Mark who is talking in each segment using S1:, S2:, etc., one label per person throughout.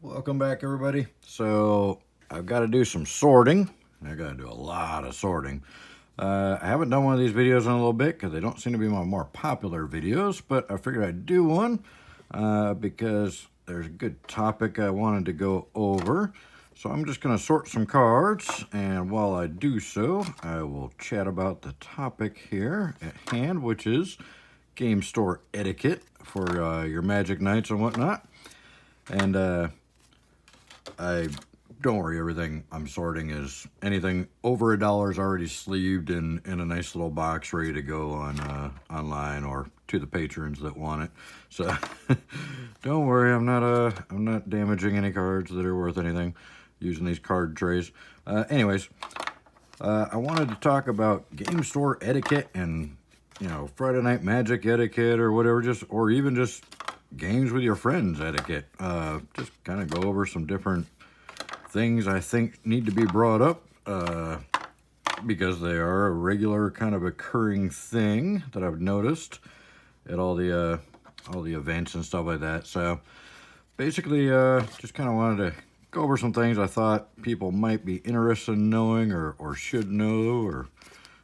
S1: Welcome back, everybody. So I've got to do some sorting. I got to do a lot of sorting. I haven't done one of these videos in a little bit because they don't seem to be my more popular videos, but I figured I'd do one because there's a good topic I wanted to go over. So I'm just going to sort some cards, and while I do so, I will chat about the topic here at hand, which is game store etiquette for your Magic nights and whatnot. And I don't worry, everything I'm sorting is anything over $1 is already sleeved in a nice little box ready to go on online or to the patrons that want it. So don't worry, I'm not damaging any cards that are worth anything using these card trays. Anyways, I wanted to talk about game store etiquette and Friday Night Magic etiquette or whatever, or even just games with your friends etiquette. Just kind of go over some different things I think need to be brought up because they are a regular kind of occurring thing that I've noticed at all the events and stuff like that. So basically, just kind of wanted to go over some things I thought people might be interested in knowing or should know, or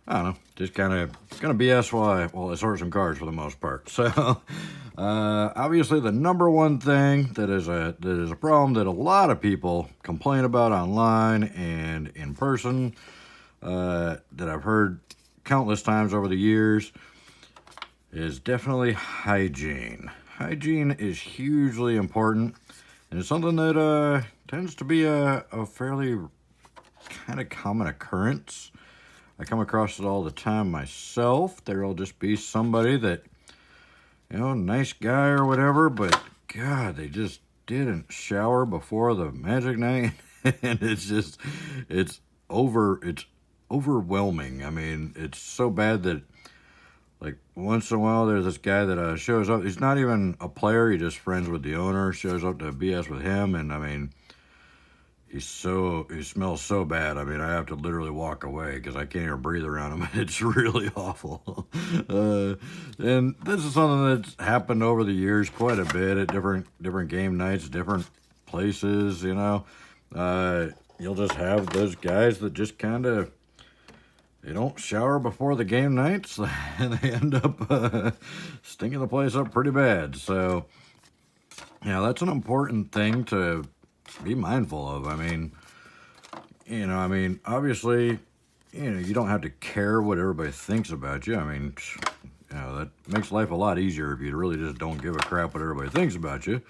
S1: I don't know, just kind of gonna BS while I sort some cards for the most part. So obviously the number one thing that is a problem that a lot of people complain about online and in person, that I've heard countless times over the years, is definitely hygiene. Hygiene is hugely important, and it's something that tends to be a fairly kind of common occurrence. I come across it all the time myself. There'll just be somebody that, nice guy or whatever, but God, they just didn't shower before the Magic night. And it's overwhelming. I mean, it's so bad that, like, once in a while there's this guy that shows up. He's not even a player. He's just friends with the owner, shows up to BS with him. And I mean, he smells so bad. I mean, I have to literally walk away because I can't even breathe around him. It's really awful. And this is something that's happened over the years quite a bit at different game nights, different places. You'll just have those guys that just kind of, they don't shower before the game nights, and they end up stinking the place up pretty bad. So, that's an important thing to be mindful of. I mean, obviously, you don't have to care what everybody thinks about you. I mean, that makes life a lot easier if you really just don't give a crap what everybody thinks about you.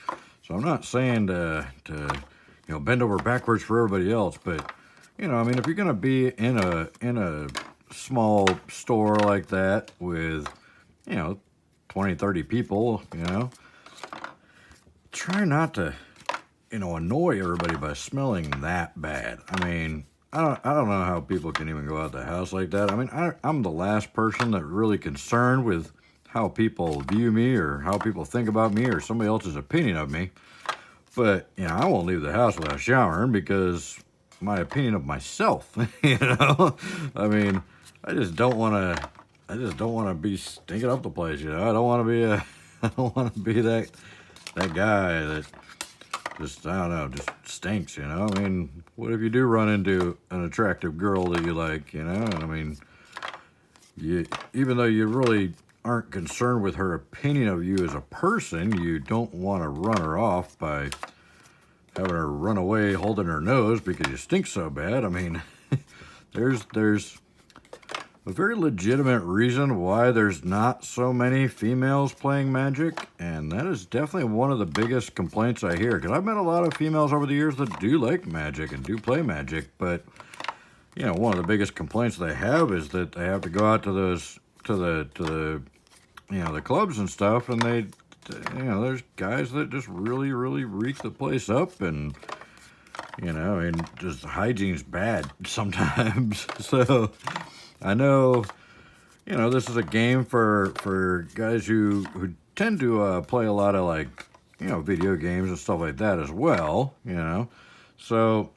S1: So I'm not saying to bend over backwards for everybody else, but if you're gonna be in a small store like that with 20, 30 people, try not to annoy everybody by smelling that bad. I mean, I don't know how people can even go out the house like that. I mean, I'm the last person that really concerned with how people view me or how people think about me or somebody else's opinion of me. But I won't leave the house without showering because my opinion of myself. I mean, I just don't want to be stinking up the place. I don't want to be I don't want to be that guy that just, I don't know, just stinks, I mean, what if you do run into an attractive girl that you like, and I mean, even though you really aren't concerned with her opinion of you as a person, you don't want to run her off by having her run away holding her nose because you stink so bad. I mean, there's a very legitimate reason why there's not so many females playing Magic, and that is definitely one of the biggest complaints I hear, because I've met a lot of females over the years that do like Magic and do play Magic, but one of the biggest complaints they have is that they have to go out to the clubs and stuff, and there's guys that just really reek the place up, and and just hygiene's bad sometimes. So I know, this is a game for guys who tend to play a lot of video games and stuff like that as well, So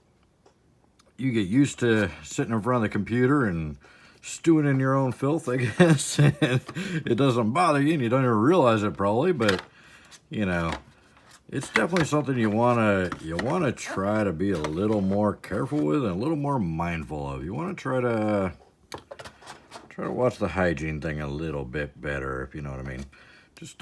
S1: you get used to sitting in front of the computer and stewing in your own filth, I guess. And it doesn't bother you and you don't even realize it probably, but, it's definitely something you wanna try to be a little more careful with and a little more mindful of. You want to try to watch the hygiene thing a little bit better, if you know what I mean. Just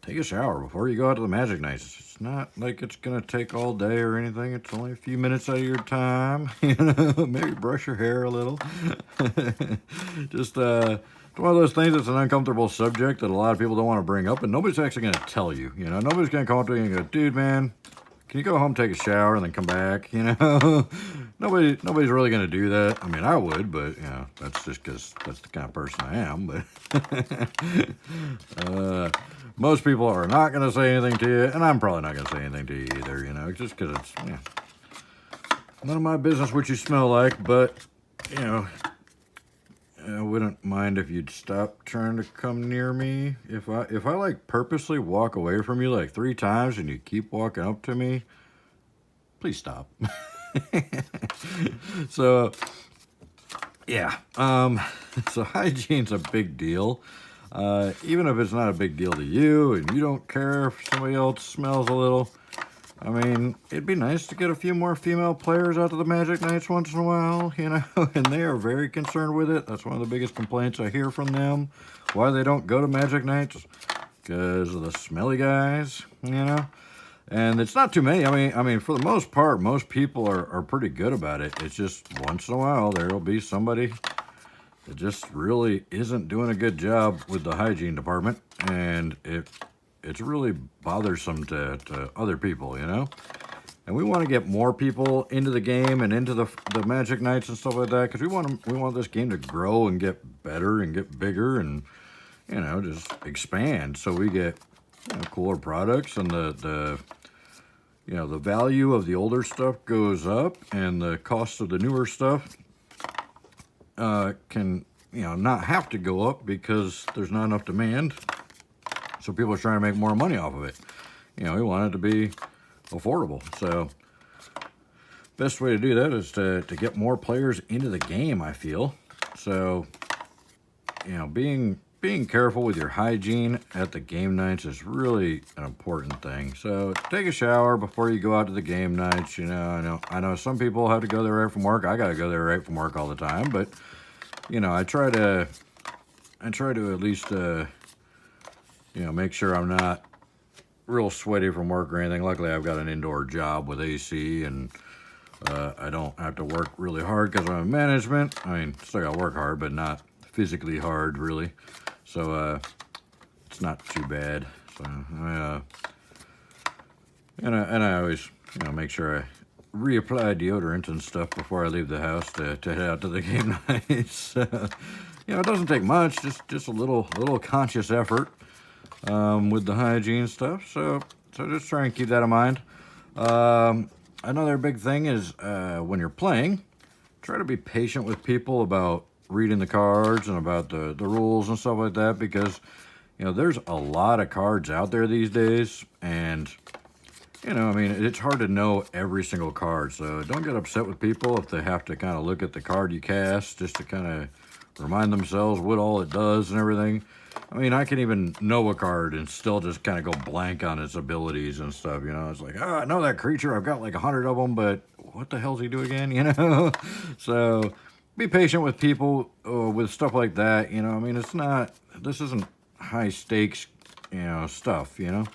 S1: take a shower before you go out to the Magic Nights. It's not like it's gonna take all day or anything. It's only a few minutes out of your time. You know, maybe brush your hair a little. Just it's one of those things that's an uncomfortable subject that a lot of people don't want to bring up, and nobody's actually gonna tell you. You know, nobody's gonna come up to you and go, "Dude, man, can you go home, take a shower, and then come back?" You know, nobody's really gonna do that. I mean, I would, but you know, that's just because that's the kind of person I am. But most people are not gonna say anything to you, and I'm probably not gonna say anything to you either. You know, just because it's none of my business what you smell like. But you know, I wouldn't mind if you'd stop trying to come near me. If I like purposely walk away from you like 3 times and you keep walking up to me, please stop. So yeah, so hygiene's a big deal. Even if it's not a big deal to you and you don't care if somebody else smells a little. I mean, it'd be nice to get a few more female players out to the Magic Nights once in a while, you know, and they are very concerned with it. That's one of the biggest complaints I hear from them. Why they don't go to Magic Nights? Because of the smelly guys, you know. And it's not too many. I mean, for the most part, most people are pretty good about it. It's just once in a while there'll be somebody that just really isn't doing a good job with the hygiene department, and it's really bothersome to other people, you know? And we want to get more people into the game and into the Magic Nights and stuff like that, because we want this game to grow and get better and get bigger and, you know, just expand, so we get, you know, cooler products, and the you know, the value of the older stuff goes up, and the cost of the newer stuff can, you know, not have to go up because there's not enough demand. So people are trying to make more money off of it. You know, we want it to be affordable. So best way to do that is to get more players into the game, I feel. So, you know, being careful with your hygiene at the game nights is really an important thing. So take a shower before you go out to the game nights. You know, I know some people have to go there right from work. I got to go there right from work all the time, but you know, I try to at least you know, make sure I'm not real sweaty from work or anything. Luckily, I've got an indoor job with AC, and I don't have to work really hard because I'm in management. I mean, still got to work hard, but not physically hard, really. So it's not too bad. So and I always, you know, make sure I reapply deodorant and stuff before I leave the house to head out to the game nights. You know, it doesn't take much, just a little conscious effort with the hygiene stuff. So just try and keep that in mind. Another big thing is when you're playing, try to be patient with people about reading the cards and about the rules and stuff like that, because you know, there's a lot of cards out there these days, and you know, I mean, it's hard to know every single card, so don't get upset with people if they have to kind of look at the card you cast just to kind of remind themselves what all it does and everything. I mean, I can even know a card and still just kind of go blank on its abilities and stuff, you know? It's like, oh, I know that creature, I've got like 100 of them, but what the hell does he do again, you know? So be patient with people with stuff like that, you know? I mean, this isn't high stakes, you know, stuff, you know?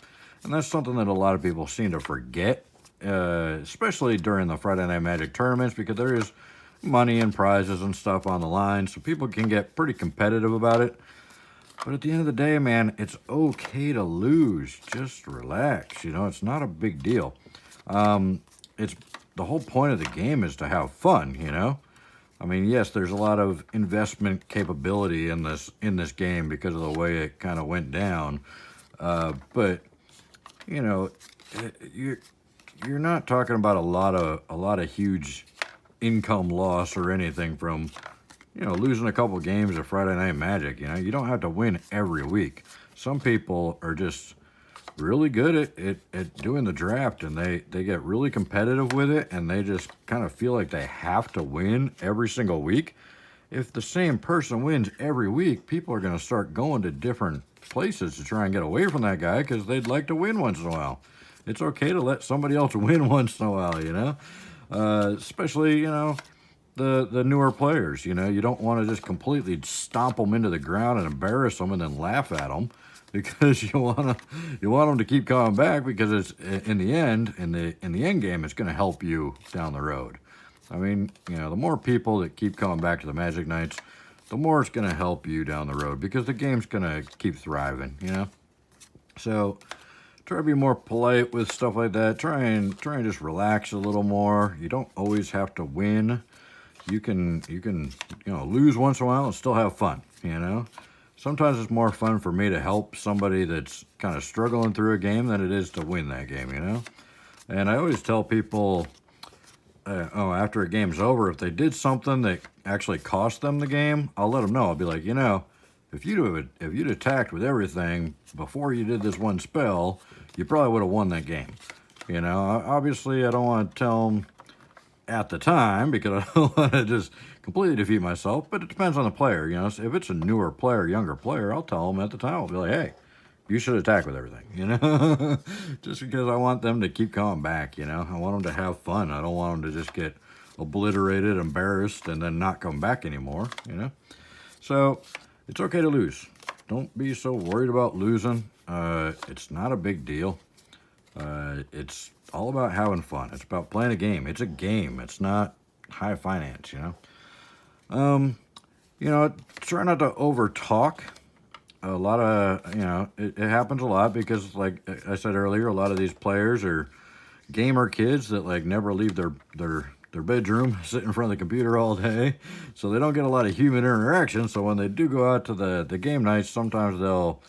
S1: And that's something that a lot of people seem to forget, especially during the Friday Night Magic tournaments, because there is money and prizes and stuff on the line, so people can get pretty competitive about it. But at the end of the day, man, it's okay to lose. Just relax, you know, it's not a big deal. It's the whole point of the game is to have fun, you know? I mean, yes, there's a lot of investment capability in this game because of the way it kind of went down, but you know, you're not talking about a lot of huge income loss or anything from, you know, losing a couple games of Friday Night Magic. You know, you don't have to win every week. Some people are just really good at doing the draft, and they get really competitive with it, and they just kind of feel like they have to win every single week. if the same person wins every week, people are going to start going to different places to try and get away from that guy because they'd like to win once in a while. It's okay to let somebody else win once in a while, you know? Especially, you know, the newer players, you know? You don't want to just completely stomp them into the ground and embarrass them and then laugh at them, because you want them to keep coming back, because it's in the end game, it's going to help you down the road. I mean, you know, the more people that keep coming back to the Magic Nights, the more it's going to help you down the road, because the game's going to keep thriving, you know? So try to be more polite with stuff like that. Try and just relax a little more. You don't always have to win. You can you know, lose once in a while and still have fun, you know? Sometimes it's more fun for me to help somebody that's kind of struggling through a game than it is to win that game, you know? And I always tell people, after a game's over, if they did something that actually cost them the game, I'll let them know. I'll be like, you know, if you'd attacked with everything before you did this one spell, you probably would have won that game. You know, obviously I don't want to tell them at the time, because I don't want to just completely defeat myself, but it depends on the player, you know? So if it's a newer player, younger player, I'll tell them at the time. I'll be like, hey, you should attack with everything, you know? Just because I want them to keep coming back, you know? I want them to have fun. I don't want them to just get obliterated, embarrassed, and then not come back anymore, you know? So it's okay to lose. Don't be so worried about losing. It's not a big deal. It's all about having fun. It's about playing a game. It's a game. It's not high finance, you know? You know, try not to over talk. A lot of, you know, it happens a lot because, like I said earlier, a lot of these players are gamer kids that, like, never leave their bedroom, sit in front of the computer all day, so they don't get a lot of human interaction. So when they do go out to the game nights, sometimes they'll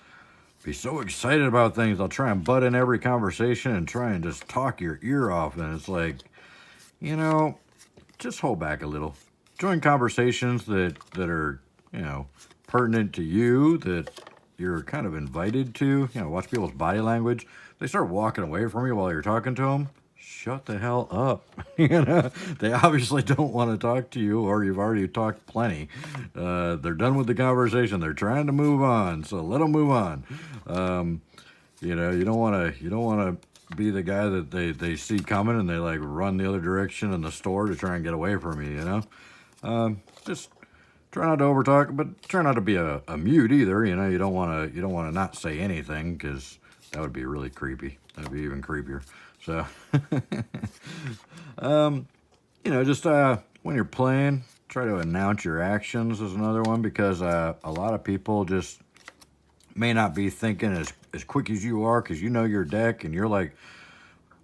S1: be so excited about things, they'll try and butt in every conversation and try and just talk your ear off. And it's like, you know, just hold back a little. Join conversations that are, you know, pertinent to you, that you're kind of invited to. You know, watch people's body language. They start walking away from you while you're talking to them. Shut the hell up. You know, they obviously don't want to talk to you, or you've already talked plenty. They're done with the conversation. They're trying to move on, so let them move on. You know, you don't want to be the guy that they see coming and they, like, run the other direction in the store to try and get away from you, you know? Just try not to overtalk, but try not to be a mute either. You know, you don't want to not say anything, because that would be really creepy. That'd be even creepier. So, you know, just when you're playing, try to announce your actions is another one, because a lot of people just may not be thinking as quick as you are, because you know your deck and you're, like,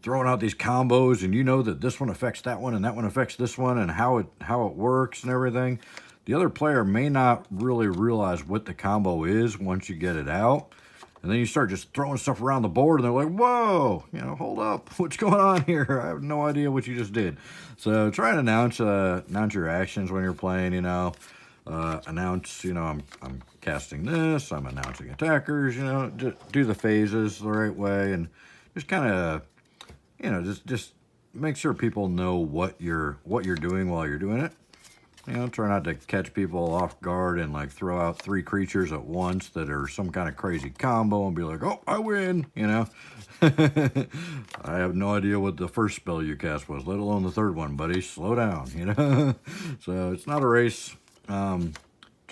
S1: throwing out these combos, and you know that this one affects that one and that one affects this one and how it works and everything. The other player may not really realize what the combo is once you get it out. And then you start just throwing stuff around the board, and they're like, whoa, you know, hold up, what's going on here? I have no idea what you just did. So try and announce your actions when you're playing, you know. Announce, you know, I'm casting this, I'm announcing attackers, you know, do the phases the right way, and just kind of, you know, just make sure people know what you're doing while you're doing it. You know, try not to catch people off guard and, like, throw out 3 creatures at once that are some kind of crazy combo and be like, oh, I win, you know. I have no idea what the first spell you cast was, let alone the third one, buddy. Slow down, you know. So it's not a race. Try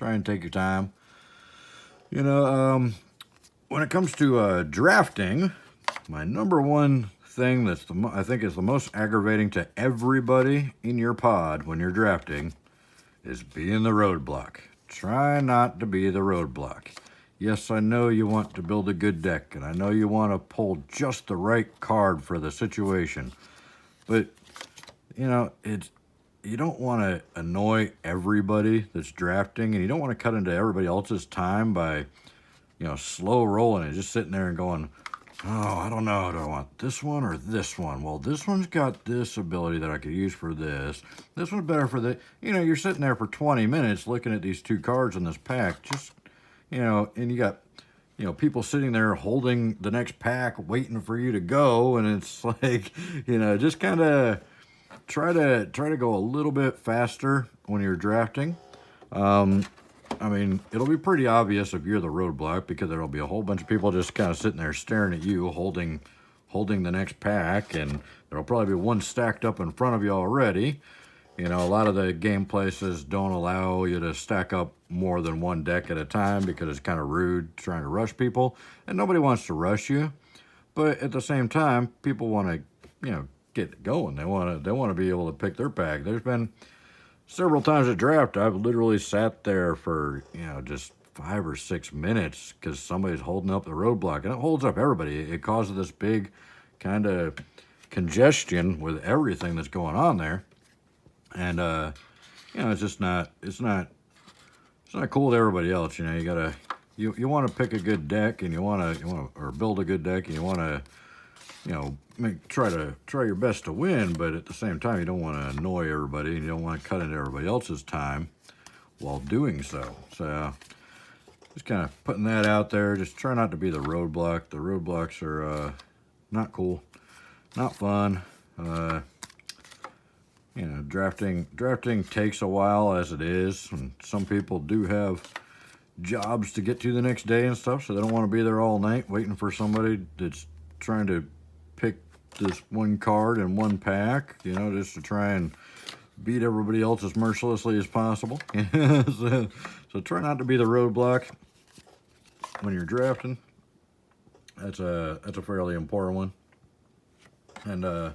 S1: and take your time. You know, when it comes to drafting, my number one thing that's I think is the most aggravating to everybody in your pod when you're drafting is being the roadblock. Try not to be the roadblock. Yes, I know you want to build a good deck, and I know you want to pull just the right card for the situation, but, you know, you don't want to annoy everybody that's drafting, and you don't want to cut into everybody else's time by, you know, slow rolling and just sitting there and going, oh, I don't know, do I want this one or this one? Well, this one's got this ability that I could use for this. This one's better for the, you know, you're sitting there for 20 minutes looking at these 2 cards in this pack, just, you know, and you got, you know, people sitting there holding the next pack waiting for you to go, and it's like, you know, just kind of try to go a little bit faster when you're drafting. I mean, it'll be pretty obvious if you're the roadblock, because there'll be a whole bunch of people just kind of sitting there staring at you, holding the next pack, and there'll probably be one stacked up in front of you already. You know, a lot of the game places don't allow you to stack up more than one deck at a time because it's kind of rude trying to rush people, and nobody wants to rush you. But at the same time, people want to, you know, get going. They want to be able to pick their pack. There's been several times at draft I've literally sat there for, you know, just 5 or 6 minutes because somebody's holding up the roadblock, and it holds up everybody. It causes this big kind of congestion with everything that's going on there. And you know, it's not cool to everybody else. You know, you want to pick a good deck, and you want to or build a good deck, and you want to, you know, try your best to win, but at the same time you don't want to annoy everybody, and you don't want to cut into everybody else's time while doing so. So just kind of putting that out there. Just try not to be the roadblock. The roadblocks are not cool, not fun. You know, drafting takes a while as it is, and some people do have jobs to get to the next day and stuff, so they don't want to be there all night waiting for somebody that's trying to pick this one card and one pack, you know, just to try and beat everybody else as mercilessly as possible. So try not to be the roadblock when you're drafting. That's a fairly important one. And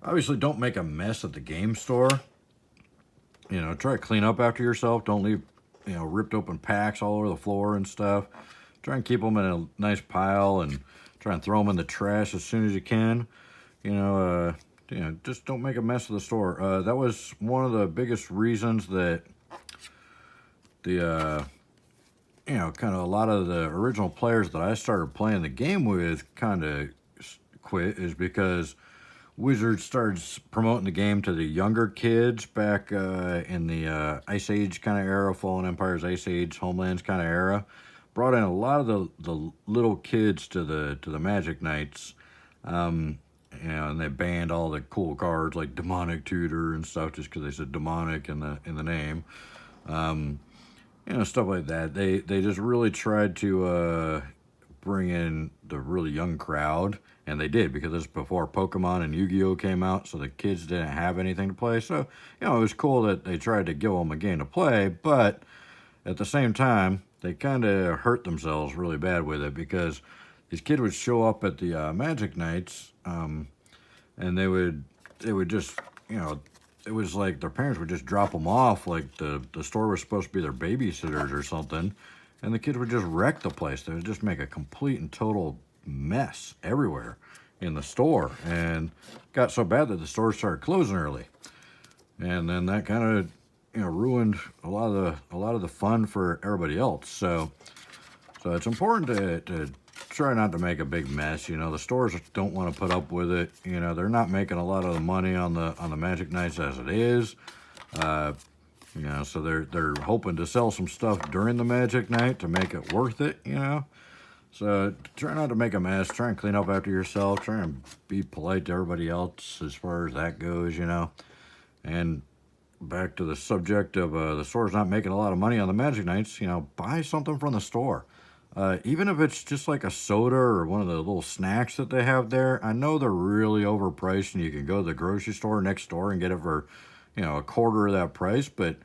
S1: obviously, don't make a mess at the game store. You know, try to clean up after yourself. Don't leave, you know, ripped open packs all over the floor and stuff. Try and keep them in a nice pile, and try and throw them in the trash as soon as you can. You know, just don't make a mess of the store. That was one of the biggest reasons that the, you know, kind of a lot of the original players that I started playing the game with kind of quit, is because Wizards started promoting the game to the younger kids back in the Ice Age kind of era, Fallen Empires, Ice Age, Homelands kind of era. Brought in a lot of the little kids to the Magic Nights, you know, and they banned all the cool cards like Demonic Tutor and stuff just because they said demonic in the name, you know, stuff like that. They just really tried to bring in the really young crowd. And they did, because this is before Pokemon and Yu-Gi-Oh came out, so the kids didn't have anything to play. So, you know, it was cool that they tried to give them a game to play, but at the same time, they kind of hurt themselves really bad with it, because these kids would show up at the Magic Nights, and they would just, you know, it was like their parents would just drop them off, like the store was supposed to be their babysitters or something, and the kids would just wreck the place. They would just make a complete and total mess everywhere in the store, and got so bad that the store started closing early, and then that kind of, you know, ruined a lot of the fun for everybody else. So it's important to try not to make a big mess. You know, the stores don't want to put up with it. You know, they're not making a lot of the money on the Magic Nights as it is. You know, so they're hoping to sell some stuff during the Magic Night to make it worth it. You know. So try not to make a mess. Try and clean up after yourself. Try and be polite to everybody else as far as that goes, you know. And back to the subject of the stores not making a lot of money on the Magic Nights, you know, buy something from the store. Even if it's just like a soda or one of the little snacks that they have there. I know they're really overpriced, and you can go to the grocery store next door and get it for, you know, a quarter of that price. But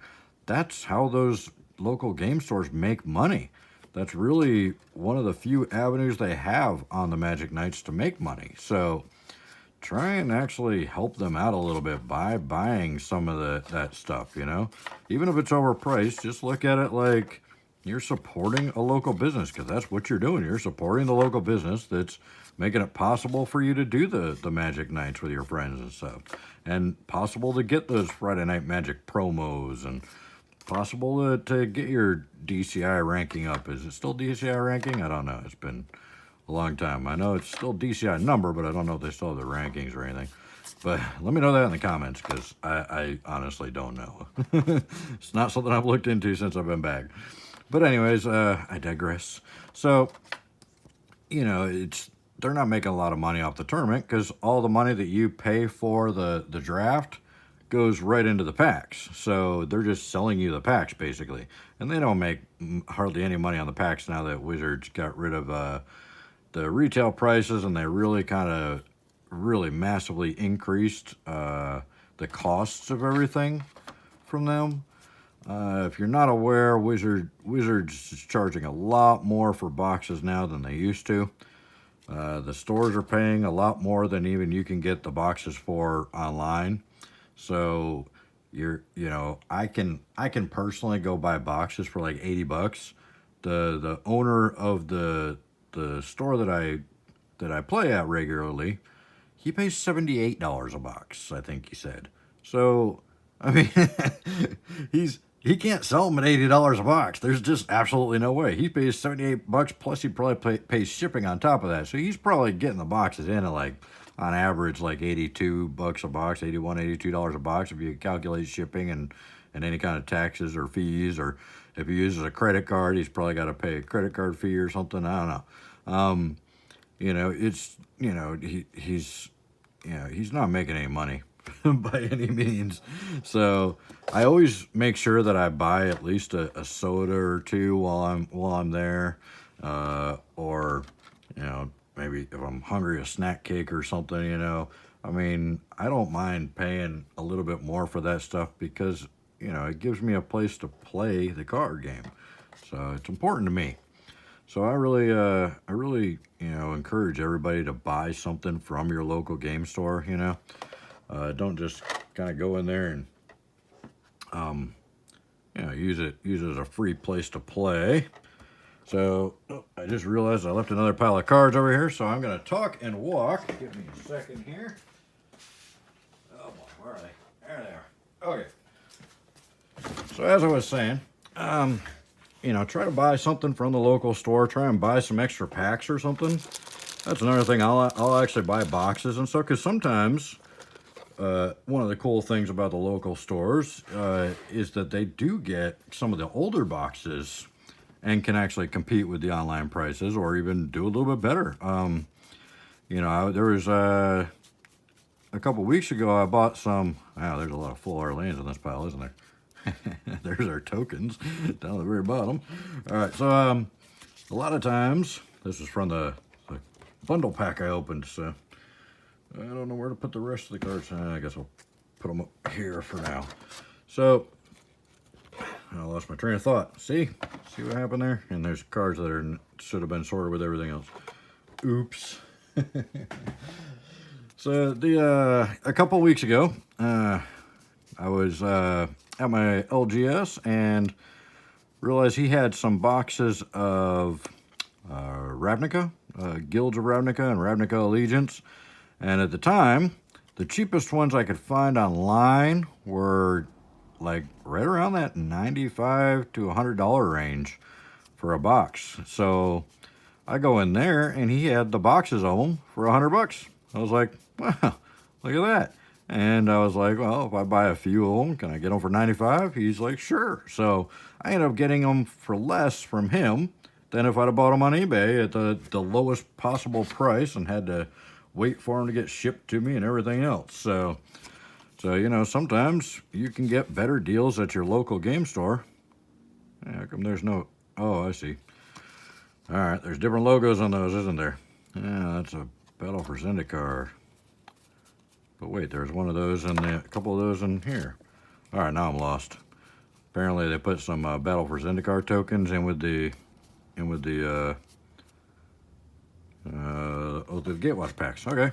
S1: that's how those local game stores make money. That's really one of the few avenues they have on the Magic Nights to make money. So try and actually help them out a little bit by buying some of that stuff, you know. Even if it's overpriced, just look at it like you're supporting a local business, because that's what you're doing. You're supporting the local business that's making it possible for you to do the Magic Nights with your friends and stuff. And possible to get those Friday Night Magic promos, and possible to get your DCI ranking up. Is it still DCI ranking? I don't know. It's been a long time. I know it's still DCI number, but I don't know if they still have the rankings or anything. But let me know that in the comments, because I honestly don't know. It's not something I've looked into since I've been back. But anyways, I digress. So, you know, they're not making a lot of money off the tournament, because all the money that you pay for the draft goes right into the packs. So they're just selling you the packs basically, and they don't make hardly any money on the packs now that Wizards got rid of the retail prices, and they really really massively increased the costs of everything from them. If you're not aware, Wizards is charging a lot more for boxes now than they used to. The stores are paying a lot more than even you can get the boxes for online. So I can personally go buy boxes for like 80 bucks. The owner of the store that I play at regularly, he pays $78 a box, I think he said. So, I mean, he can't sell them at $80 a box. There's just absolutely no way. He pays 78 bucks plus he probably pays shipping on top of that. So he's probably getting the boxes in at like, on average, like 82 bucks a box, $82 a box if you calculate shipping and any kind of taxes or fees, or if he uses a credit card, he's probably got to pay a credit card fee or something. I don't know. He's not making any money by any means. So I always make sure that I buy at least a soda or two while I'm there, or maybe if I'm hungry, a snack cake or something. I mean, I don't mind paying a little bit more for that stuff because it gives me a place to play the card game. So it's important to me. So I really encourage everybody to buy something from your local game store. Don't just kind of go in there and use it as a free place to play. So I just realized I left another pile of cards over here, so I'm gonna talk and walk. Give me a second here. Oh boy, where are they? There they are. Okay. So as I was saying, try to buy something from the local store. Try and buy some extra packs or something. That's another thing. I'll actually buy boxes and stuff, because sometimes one of the cool things about the local stores is that they do get some of the older boxes and can actually compete with the online prices, or even do a little bit better. There was a couple weeks ago, I bought some. Wow, there's a lot of full Orleans in this pile, isn't there? There's our tokens down at the very bottom. All right, so a lot of times, this is from the bundle pack I opened, so I don't know where to put the rest of the cards. I guess I'll put them up here for now. So I lost my train of thought. See what happened there? And there's cards that should have been sorted with everything else. Oops. So a couple weeks ago, I was at my LGS and realized he had some boxes of Ravnica, Guilds of Ravnica and Ravnica Allegiance. And at the time, the cheapest ones I could find online were like right around that $95 to $100 range for a box. So I go in there and he had the boxes of them for $100. I was like, wow, look at that. And I was like, well, if I buy a few of them, can I get them for $95? He's like, sure. So I ended up getting them for less from him than if I'd have bought them on eBay at the lowest possible price and had to wait for them to get shipped to me and everything else. So sometimes you can get better deals at your local game store. How come there's no... Oh, I see. All right, there's different logos on those, isn't there? Yeah, that's a Battle for Zendikar. But wait, there's one of those and a couple of those in here. All right, now I'm lost. Apparently they put some Battle for Zendikar tokens in with the Gatewatch packs. Okay.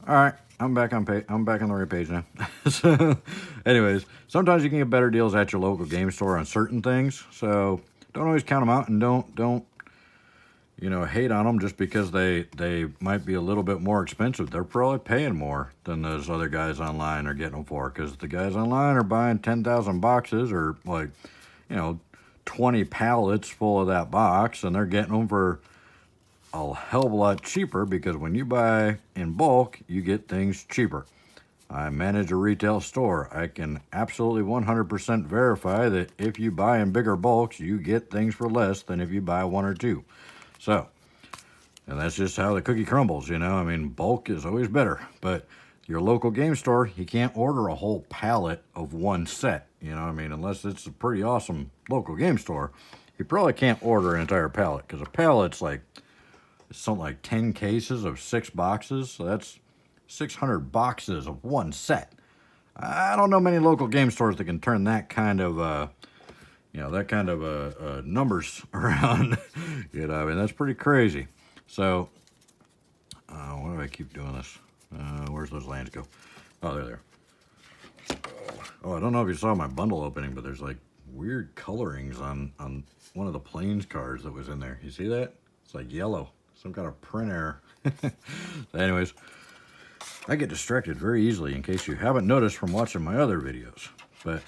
S1: All right, I'm back on the right page now. So, anyways, sometimes you can get better deals at your local game store on certain things. So don't always count them out, and don't hate on them just because they might be a little bit more expensive. They're probably paying more than those other guys online are getting them for, because the guys online are buying 10,000 boxes or 20 pallets full of that box, and they're getting them for a hell of a lot cheaper, because when you buy in bulk, you get things cheaper. I manage a retail store. I can absolutely 100% verify that if you buy in bigger bulks, you get things for less than if you buy one or two. So, and that's just how the cookie crumbles, I mean, bulk is always better. But your local game store, you can't order a whole pallet of one set. You know what I mean? Unless it's a pretty awesome local game store, you probably can't order an entire pallet, because a pallet's like something like 10 cases of 6 boxes. So that's 600 boxes of one set. I don't know many local game stores that can turn that kind of, numbers around. You know, I mean, that's pretty crazy. So, why do I keep doing this? Where's those lands go? Oh, there they are. Oh, I don't know if you saw my bundle opening, but there's like weird colorings on one of the planes cards that was in there. You see that? It's like yellow. Some kind of print error. So anyways, I get distracted very easily, in case you haven't noticed from watching my other videos. But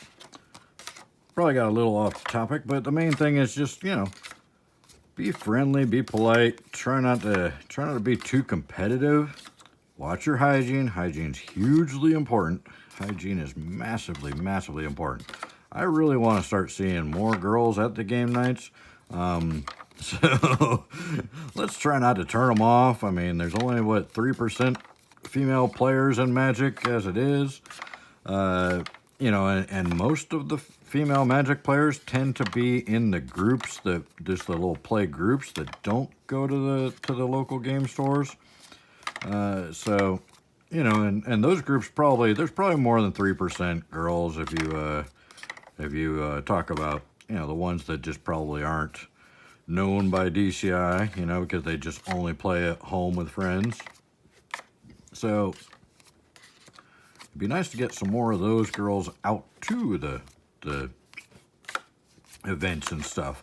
S1: probably got a little off topic, but the main thing is just, you know, be friendly, be polite, try not to be too competitive. Watch your hygiene. Hygiene's hugely important. Hygiene is massively, massively important. I really want to start seeing more girls at the game nights. So let's try not to turn them off. I mean, there's only, what, 3% female players in Magic as it is. You know, and most of the female Magic players tend to be in the groups that, just the little play groups that don't go to the local game stores. So, you know, and those groups there's probably more than 3% girls if you talk about, you know, the ones that just probably aren't known by DCI, you know, because they just only play at home with friends. So it'd be nice to get some more of those girls out to the events and stuff.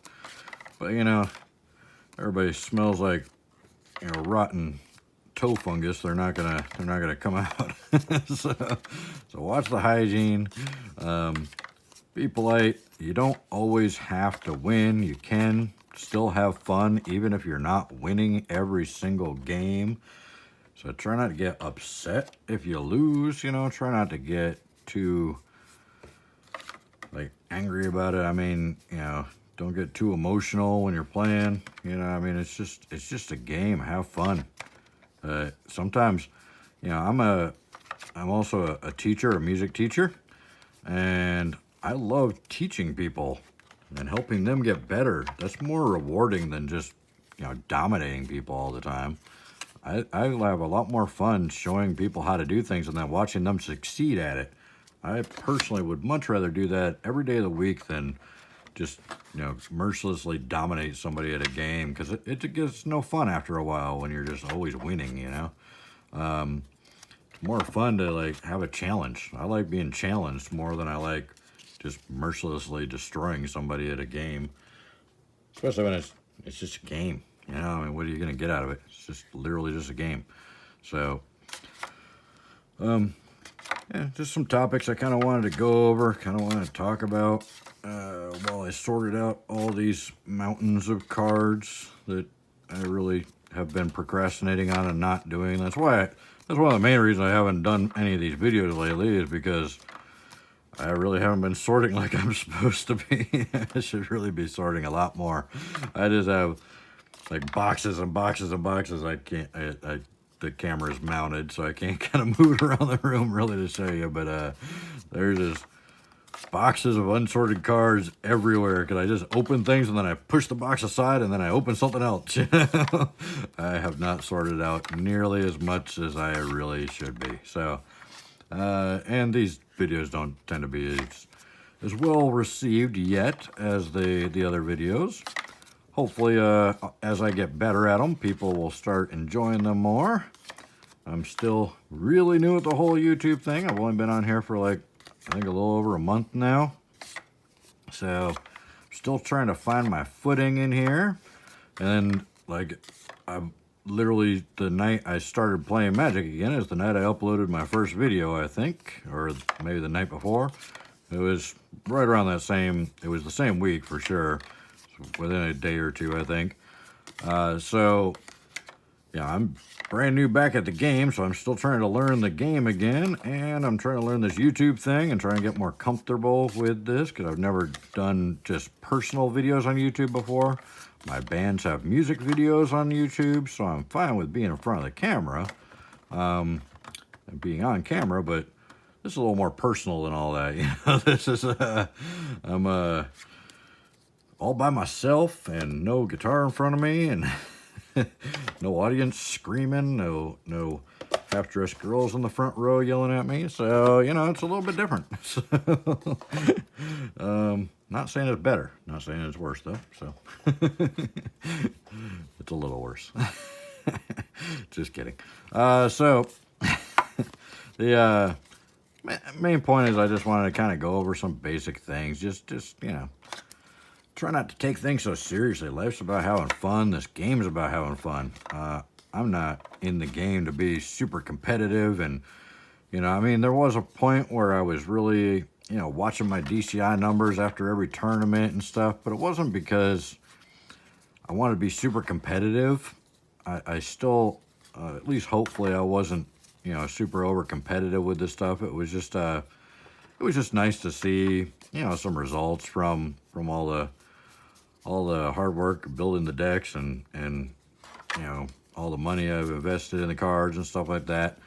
S1: But, you know, everybody smells like, you know, rotten toe fungus. They're not gonna come out. So watch the hygiene. Be polite. You don't always have to win. You can still have fun even if you're not winning every single game. So try not to get upset if you lose. You know, try not to get too like angry about it. I mean, you know, don't get too emotional when you're playing. You know, I mean, it's just a game. Have fun. Sometimes, you know, I'm also a teacher, a music teacher, and I love teaching people and helping them get better. That's more rewarding than just, you know, dominating people all the time. I have a lot more fun showing people how to do things and then watching them succeed at it. I personally would much rather do that every day of the week than just, you know, mercilessly dominate somebody at a game, because it gets no fun after a while when you're just always winning, you know. It's more fun to, like, have a challenge. I like being challenged more than I like just mercilessly destroying somebody at a game, especially when it's just a game, you know. I mean, what are you going to get out of it? It's just literally just a game. So, yeah, just some topics I kind of wanted to go over, kind of wanted to talk about while I sorted out all these mountains of cards that I really have been procrastinating on and not doing. That's one of the main reasons I haven't done any of these videos lately, is because I really haven't been sorting like I'm supposed to be. I should really be sorting a lot more. I just have like boxes and boxes and boxes. I can't, the camera's mounted, so I can't kind of move around the room really to show you, but there's just boxes of unsorted cards everywhere, because I just open things and then I push the box aside and then I open something else. I have not sorted out nearly as much as I really should be. So, and these videos don't tend to be as well received yet as the other videos. Hopefully, as I get better at them, people will start enjoying them more. I'm still really new at the whole YouTube thing. I've only been on here for like, I think, a little over a month now. So, still trying to find my footing in here. And like, I've literally, the night I started playing Magic again is the night I uploaded my first video, I think, or maybe the night before. It was right around that same, it was the same week for sure, within a day or two, I think. So, yeah, I'm brand new back at the game, so I'm still trying to learn the game again, and I'm trying to learn this YouTube thing and try and get more comfortable with this, because I've never done just personal videos on YouTube before. My bands have music videos on YouTube, so I'm fine with being in front of the camera. being on camera, but this is a little more personal than all that. You know, this is I'm all by myself and no guitar in front of me and no audience screaming, no half-dressed girls in the front row yelling at me. So, you know, it's a little bit different. Not saying it's better. Not saying it's worse, though. So, it's a little worse. Just kidding. So, the main point is I just wanted to kind of go over some basic things. Just you know, try not to take things so seriously. Life's about having fun. This game's about having fun. I'm not in the game to be super competitive, and you know, I mean, there was a point where I was really, you know, watching my DCI numbers after every tournament and stuff, but it wasn't because I wanted to be super competitive. I still, at least hopefully, I wasn't, you know, super over competitive with this stuff. It was just nice to see, you know, some results from all the hard work building the decks and you know, all the money I've invested in the cards and stuff like that.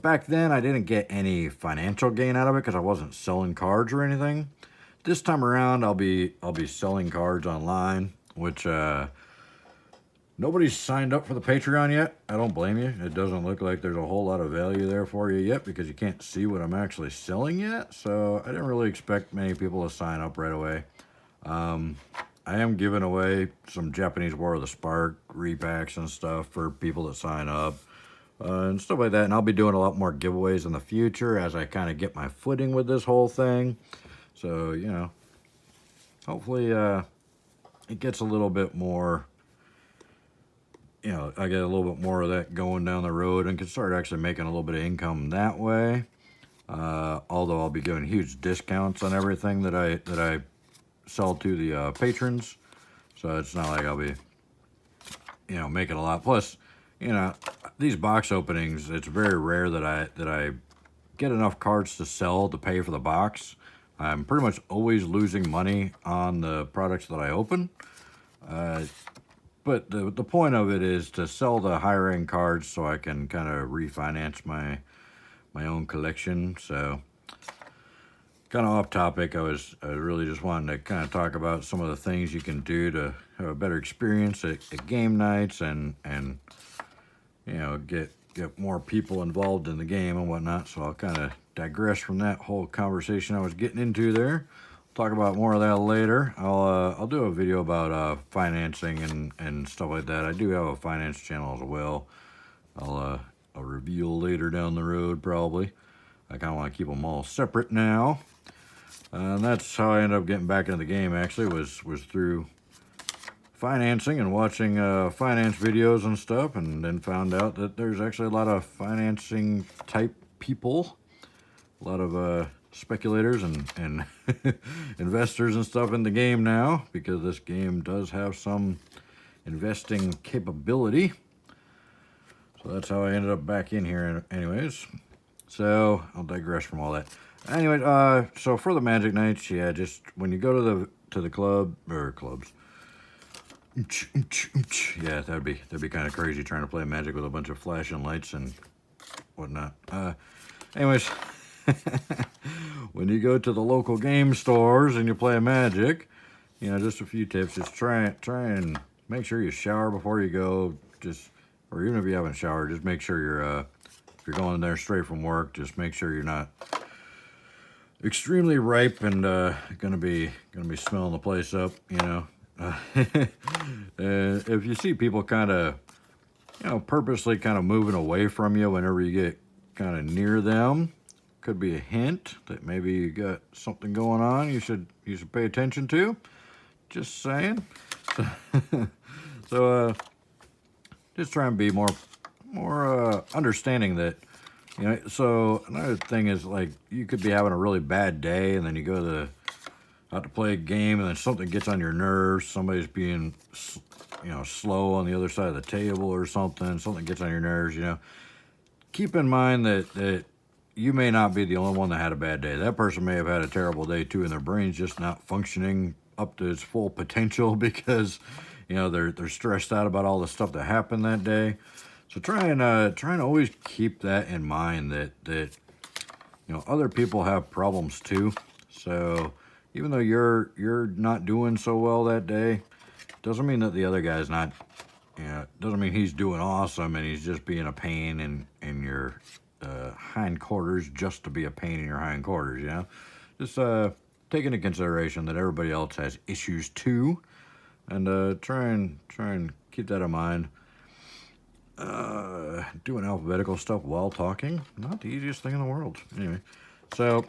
S1: Back then, I didn't get any financial gain out of it because I wasn't selling cards or anything. This time around, I'll be selling cards online, which nobody's signed up for the Patreon yet. I don't blame you. It doesn't look like there's a whole lot of value there for you yet because you can't see what I'm actually selling yet. So I didn't really expect many people to sign up right away. I am giving away some Japanese War of the Spark repacks and stuff for people that sign up and stuff like that. And I'll be doing a lot more giveaways in the future as I kind of get my footing with this whole thing. So, you know, hopefully it gets a little bit more, you know, I get a little bit more of that going down the road and can start actually making a little bit of income that way. Although I'll be giving huge discounts on everything that I sell to the patrons, so it's not like I'll be, you know, making a lot. Plus, you know, these box openings, it's very rare that I get enough cards to sell to pay for the box. I'm pretty much always losing money on the products that I open. But the point of it is to sell the higher end cards so I can kind of refinance my own collection. So, kind of off topic, I really just wanting to kind of talk about some of the things you can do to have a better experience at game nights and you know, get more people involved in the game and whatnot. So I'll kind of digress from that whole conversation I was getting into there. Talk about more of that later. I'll do a video about financing and stuff like that. I do have a finance channel as well. I'll reveal later down the road probably. I kind of want to keep them all separate now. And that's how I ended up getting back into the game, actually, was through financing and watching finance videos and stuff, and then found out that there's actually a lot of financing type people, a lot of speculators and investors and stuff in the game now, because this game does have some investing capability. So that's how I ended up back in here anyways. So I'll digress from all that. Anyway, so for the Magic nights, yeah, just when you go to the club or clubs, yeah, that'd be kind of crazy trying to play Magic with a bunch of flashing lights and whatnot. Anyways, when you go to the local game stores and you play Magic, you know, just a few tips. Just try and make sure you shower before you go. Or even if you haven't showered, just make sure you're if you're going there straight from work, just make sure you're not extremely ripe and gonna be smelling the place up, you know. If you see people kind of, you know, purposely kind of moving away from you whenever you get kind of near them, could be a hint that maybe you got something going on you should pay attention to. Just saying. So just try and be more understanding that, you know. So another thing is, like, you could be having a really bad day and then you go out to play a game and then something gets on your nerves. Somebody's being, you know, slow on the other side of the table or something gets on your nerves, you know. Keep in mind that you may not be the only one that had a bad day. That person may have had a terrible day too, and their brain's just not functioning up to its full potential because, you know, they're stressed out about all the stuff that happened that day. So try and always keep that in mind, that you know, other people have problems too. So even though you're not doing so well that day, doesn't mean that the other guy's not. You know, doesn't mean he's doing awesome and he's just being a pain in your hindquarters just to be a pain in your hindquarters. You know, just take into consideration that everybody else has issues too, and try and keep that in mind. Doing alphabetical stuff while talking, not the easiest thing in the world. Anyway, so,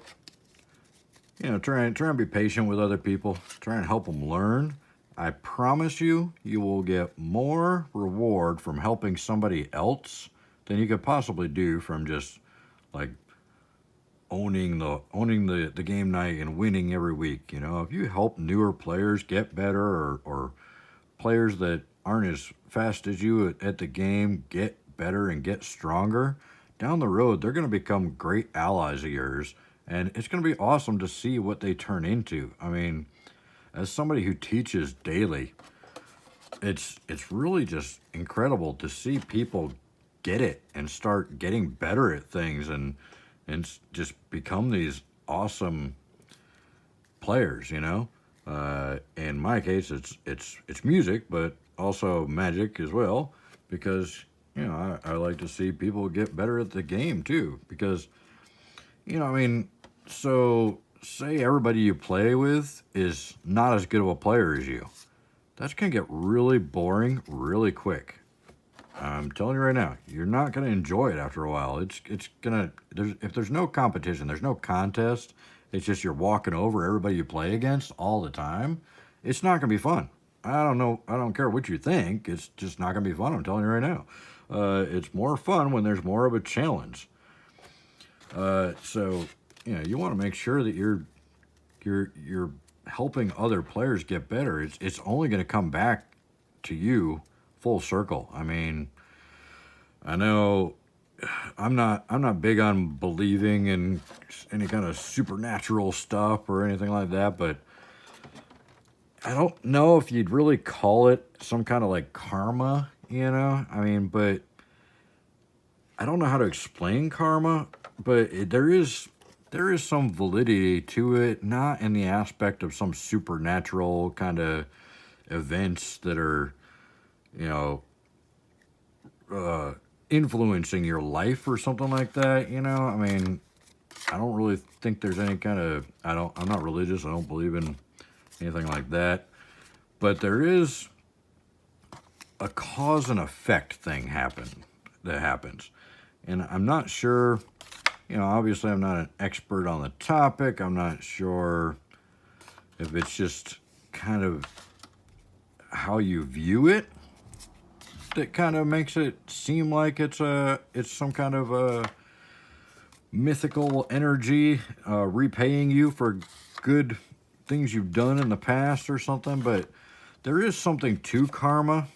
S1: you know, try and be patient with other people. Try and help them learn. I promise you, you will get more reward from helping somebody else than you could possibly do from just like owning the game night and winning every week. You know, if you help newer players get better, or players that aren't as fast as you at the game get better and get stronger, down the road they're going to become great allies of yours, and it's going to be awesome to see what they turn into. I mean, as somebody who teaches daily, it's really just incredible to see people get it and start getting better at things, and just become these awesome players, you know. In my case, it's music, but also magic as well, because you know I like to see people get better at the game too. Because you know, I mean, so say everybody you play with is not as good of a player as you. That's gonna get really boring really quick. I'm telling you right now, you're not gonna enjoy it after a while. It's gonna if there's no competition, there's no contest. It's just you're walking over everybody you play against all the time. It's not gonna be fun. I don't know. I don't care what you think. It's just not gonna be fun. I'm telling you right now. It's more fun when there's more of a challenge. So you know, you want to make sure that you're helping other players get better. It's only going to come back to you full circle. I mean, I know I'm not big on believing in any kind of supernatural stuff or anything like that, but I don't know if you'd really call it some kind of like karma, you know? I mean, but I don't know how to explain karma, but there is some validity to it, not in the aspect of some supernatural kind of events that are, you know, influencing your life or something like that. You know, I mean, I don't really think there's any kind of, I'm not religious. I don't believe in anything like that, but there is a cause and effect thing that happens. And I'm not sure, you know, obviously I'm not an expert on the topic. I'm not sure if it's just kind of how you view it that kind of makes it seem like it's some kind of a mythical energy repaying you for good things you've done in the past or something. But there is something to karma.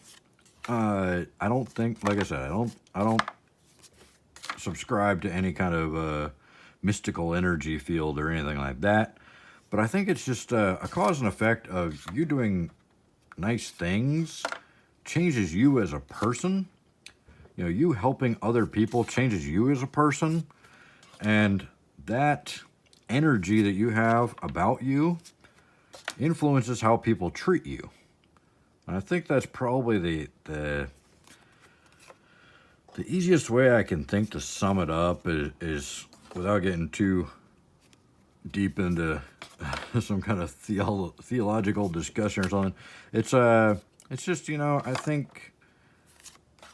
S1: I don't think, like I said, I don't subscribe to any kind of mystical energy field or anything like that. But I think it's just a cause and effect of you doing nice things changes you as a person. You know, you helping other people changes you as a person. And that energy that you have about you influences how people treat you. And I think that's probably the easiest way I can think to sum it up is without getting too deep into some kind of theological discussion or something. It's just, you know, I think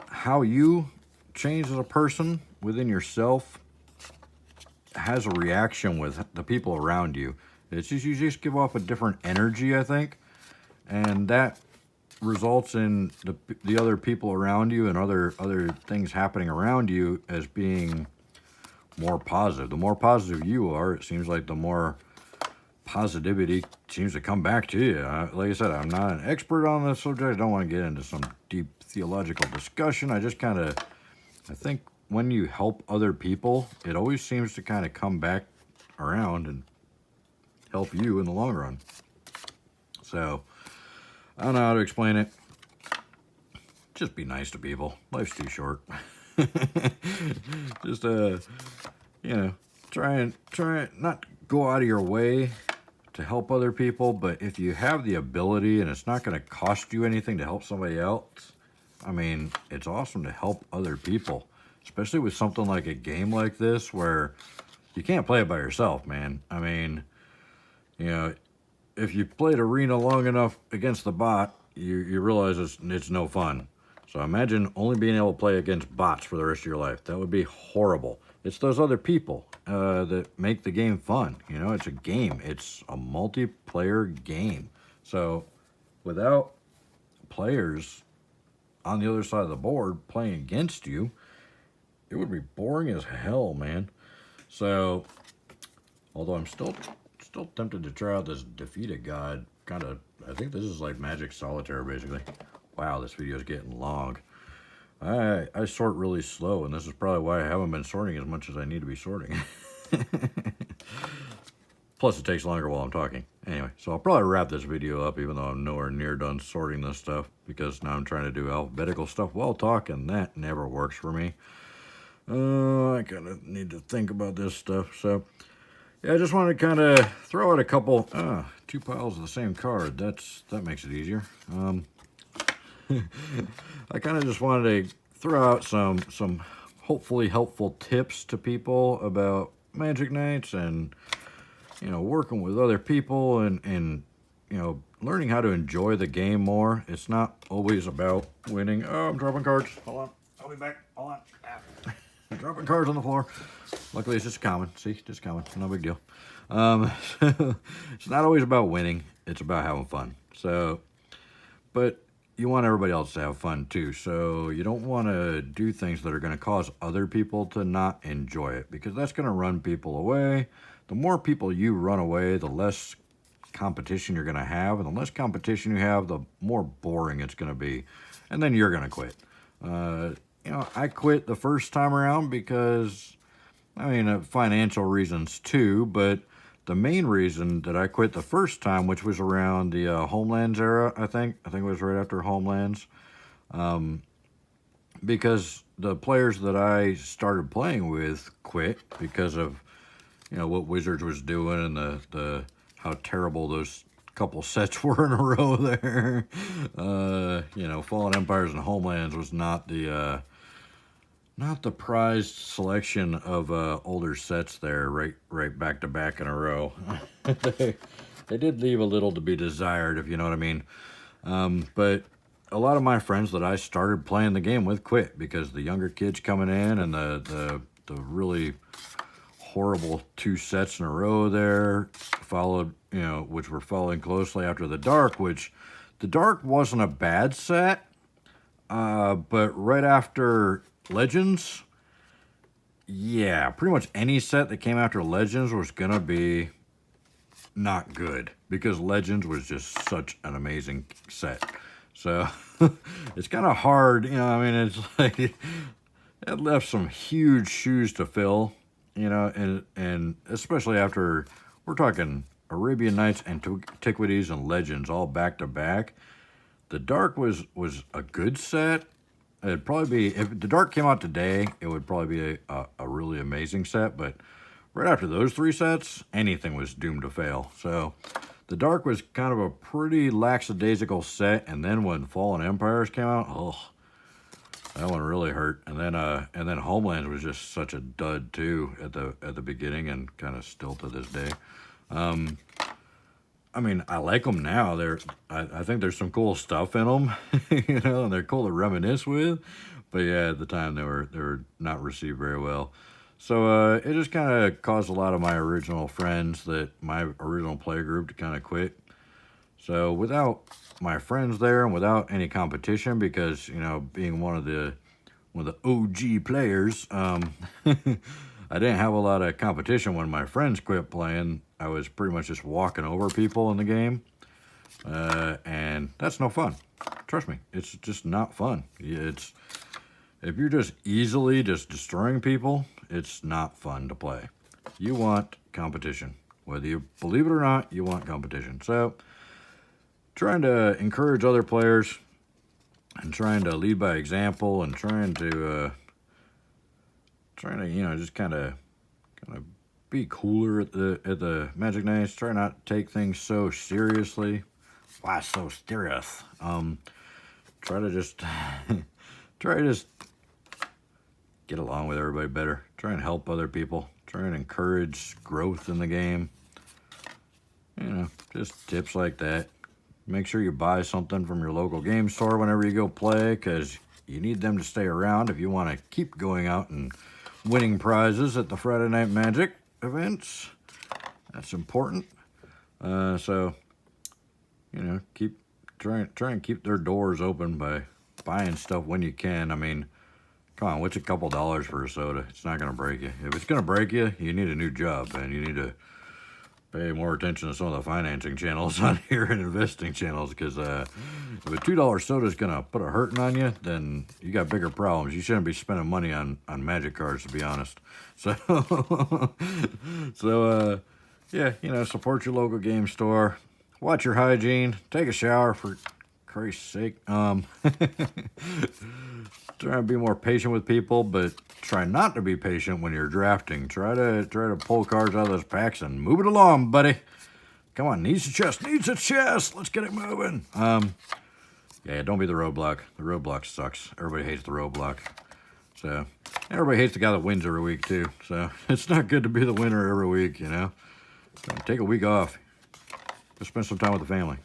S1: how you change as a person within yourself has a reaction with the people around you. It's just, you just give off a different energy, I think, and that results in the other people around you and other things happening around you as being more positive. The more positive you are, it seems like the more positivity seems to come back to you. Like I said, I'm not an expert on this subject. I don't want to get into some deep theological discussion. I think when you help other people, it always seems to kind of come back around and help you in the long run. So I don't know how to explain it. just be nice to people. Life's too short. Just you know, try not go out of your way to help other people, but if you have the ability and it's not going to cost you anything to help somebody else, I mean, it's awesome to help other people, especially with something like a game like this where you can't play it by yourself, man. I mean, you know, if you played Arena long enough against the bot, you realize it's no fun. So imagine only being able to play against bots for the rest of your life. That would be horrible. It's those other people that make the game fun. You know, it's a game. It's a multiplayer game. So without players on the other side of the board playing against you, it would be boring as hell, man. So, although I'm still tempted to try out this defeated god. Kind of, I think this is like Magic Solitaire, basically. Wow, this video is getting long. I sort really slow, and this is probably why I haven't been sorting as much as I need to be sorting. Plus, it takes longer while I'm talking. Anyway, so I'll probably wrap this video up, even though I'm nowhere near done sorting this stuff, because now I'm trying to do alphabetical stuff while talking. That never works for me. I kind of need to think about this stuff. So, yeah, I just wanted to kind of throw out a couple, 2 piles of the same card. That makes it easier. I kind of just wanted to throw out some hopefully helpful tips to people about Magic Nights and, you know, working with other people and you know, learning how to enjoy the game more. It's not always about winning. Oh, I'm dropping cards. Hold on. I'll be back. Hold on. I'm dropping cards on the floor. Luckily, it's just common. See, just common. No big deal. It's not always about winning. It's about having fun. So, but you want everybody else to have fun too. So you don't want to do things that are going to cause other people to not enjoy it, because that's going to run people away. The more people you run away, the less competition you're going to have. And the less competition you have, the more boring it's going to be. And then you're going to quit. You know, I quit the first time around because, I mean, financial reasons too, but the main reason that I quit the first time, which was around the Homelands era, I think it was right after Homelands, because the players that I started playing with quit because of, you know, what Wizards was doing and the how terrible those couple sets were in a row there. You know, Fallen Empires and Homelands was not the prized selection of older sets there, right back to back in a row. They did leave a little to be desired, if you know what I mean. But a lot of my friends that I started playing the game with quit because the younger kids coming in and the really horrible 2 sets in a row there followed, you know, which were following closely after the Dark, which the Dark wasn't a bad set, but right after Legends, yeah, pretty much any set that came after Legends was gonna be not good, because Legends was just such an amazing set. So it's kind of hard, you know, I mean, it's like it left some huge shoes to fill, you know, and especially after, we're talking Arabian Nights, Antiquities, and Legends all back to back. The Dark was a good set. It'd probably be, if the Dark came out today, it would probably be a really amazing set, but right after those 3 sets, anything was doomed to fail. So the Dark was kind of a pretty lackadaisical set, and then when Fallen Empires came out, oh, that one really hurt. And then Homelands was just such a dud too at the beginning, and kind of still to this day. I mean, I like them now. I think there's some cool stuff in them, you know, and they're cool to reminisce with. But yeah, at the time they were not received very well. So it just kind of caused a lot of my original friends, my original play group, to kind of quit. So without my friends there and without any competition, because, you know, being one of the OG players, I didn't have a lot of competition when my friends quit playing. I was pretty much just walking over people in the game, and that's no fun. Trust me, it's just not fun. If you're just easily just destroying people, it's not fun to play. You want competition. Whether you believe it or not, you want competition. So, trying to encourage other players, and trying to lead by example, and trying to you know, just kind of be cooler at the Magic Nights. Try not to take things so seriously. Why so serious? Try to just try to just get along with everybody better. Try and help other people. Try and encourage growth in the game. You know, just tips like that. Make sure you buy something from your local game store whenever you go play, because you need them to stay around if you want to keep going out and winning prizes at the Friday Night Magic events. That's important. So, you know, try and keep their doors open by buying stuff when you can. I mean, come on, what's a couple dollars for a soda? It's not going to break you. If it's going to break you, you need a new job, and you need to pay more attention to some of the financing channels on here and investing channels, because if a $2 soda is going to put a hurting on you, then you got bigger problems. You shouldn't be spending money on magic cards, to be honest. So, yeah, you know, support your local game store. Watch your hygiene. Take a shower, for Christ's sake. Try and be more patient with people, but try not to be patient when you're drafting. Try to pull cards out of those packs and move it along, buddy. Come on, needs a chest, needs a chest. Let's get it moving. Yeah, don't be the roadblock. The roadblock sucks. Everybody hates the roadblock. So, everybody hates the guy that wins every week too. So, it's not good to be the winner every week, you know. So, take a week off. Go spend some time with the family.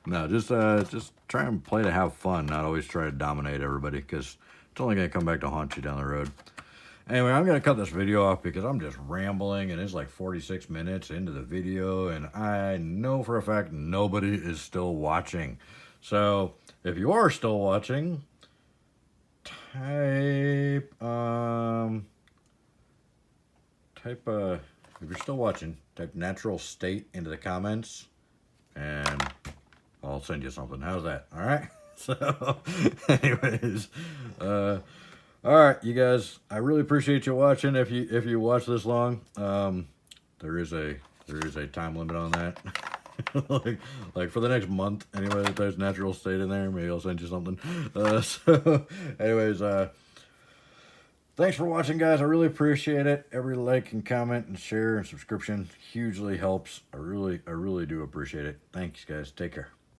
S1: No, just try and play to have fun, not always try to dominate everybody, because it's only going to come back to haunt you down the road. Anyway, I'm going to cut this video off because I'm just rambling, and it's like 46 minutes into the video, and I know for a fact nobody is still watching. So, if you are still watching, if you're still watching, type natural state into the comments, and I'll send you something. How's that? All right. So, anyways, all right, you guys. I really appreciate you watching. If you watch this long, there is a time limit on that. like for the next month. Anyway, if there's natural state in there, maybe I'll send you something. So, anyways, thanks for watching, guys. I really appreciate it. Every like and comment and share and subscription hugely helps. I really do appreciate it. Thanks, guys. Take care.